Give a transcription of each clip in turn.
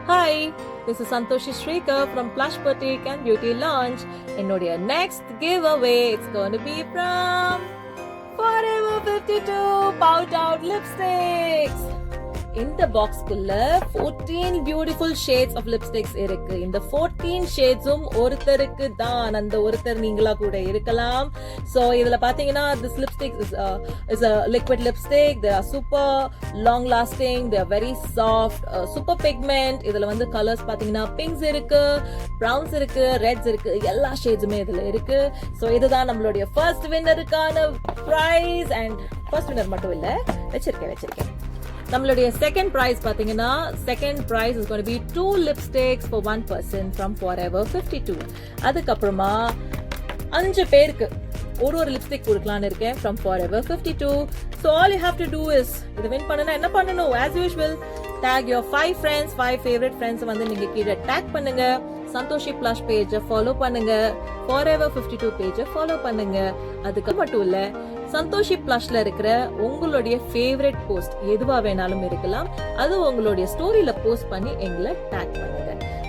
Hi, this is Santhoshi Srikar from Plush Boutique and Beauty Lounge. Your next giveaway, it's going to be from Forever 52 Pout Out Lipsticks. இந்த பாக்ஸ்க்குள்ள 14 beautiful shades of lipsticks இருக்கு. இந்த 14 ஷேட்ஸும் ஒருத்தருக்கு தான், அந்த ஒருத்தர் நீங்களா கூட இருக்கலாம். சோ இதுல பாத்தீங்கன்னா this lipstick is a liquid lipstick. They are super long lasting, they are very soft, super pigment. இதுல வந்து கலர்ஸ் பாத்தீங்கன்னா பிங்க்ஸ் இருக்கு, பிரவுன்ஸ் இருக்கு, ரெட்ஸ் இருக்கு, எல்லா ஷேட்ஸுமே இதுல இருக்கு. சோ இதுதான் நம்மளுடைய ஃபர்ஸ்ட் வின்னருக்கான பிரைஸ். அண்ட் ஃபர்ஸ்ட் வின்னர் மட்டும் இல்ல, வச்சிருக்கேன் நம்மளுடைய செகண்ட் பிரைஸ் பாத்தீங்கன்னா second prize is going to be 2 lipsticks for 1 person from Forever 52. அதுக்கப்புறமா 5 பேருக்கு ஒரு லிப்ஸ்டிக் கொடுக்கலான்னு இருக்கேன் from Forever 52. So all you have to do is இத வின் பண்ணனும். என்ன பண்ணனும்? As usual, tag your 5 friends, 5 favorite friends வந்து நீங்க கீழ tag பண்ணுங்க. சந்தோஷி Plush பேஜை ஃபாலோ பண்ணுங்க, Forever 52 பேஜை ஃபாலோ பண்ணுங்க. அதுக்கு மட்டும் இல்ல, சந்தோஷி Plushல இருக்கிற உங்களுடைய ஃபேவரட் போஸ்ட் எதுவா வேணாலும் இருக்கலாம், அது உங்களுடைய ஸ்டோரியில போஸ்ட் பண்ணி எங்களை டேக் பண்ணுங்க.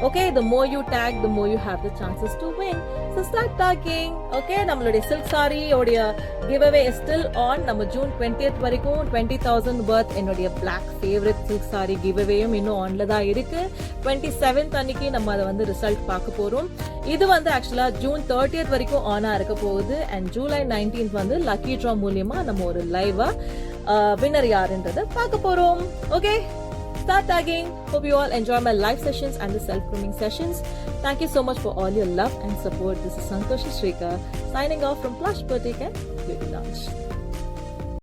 Okay, the more you tag, the more you have the chances to win. So start tagging. Okay, நம்மளுடைய silk saree உடைய giveaway is still on. நம்ம ஜூன் 20th வரைக்கும் 20,000 worth என்னுடைய black favorite silk saree giveawayயும் இன்னும் ஆன்ல தான் இருக்கு. 27th அன்னைக்கு நம்ம அதை வந்து ரிசல்ட் பார்க்க போறோம். இது வந்து ஆக்சுவலா ஜூன் 30th வரைக்கும் ஆனா இருக்க போகுது. அண்ட் ஜூலை 19th வந்து லக்கி ட்ரா மூலியமா நம்ம ஒரு லைவா வின்னர் யாருன்றத பார்க்க போறோம். Okay, start tagging. Hope you all enjoy my live sessions and the self-grooming sessions. Thank you so much for all your love and support. This is Santhoshi Srikar signing off from Plush Boutique and Beauty Lounge.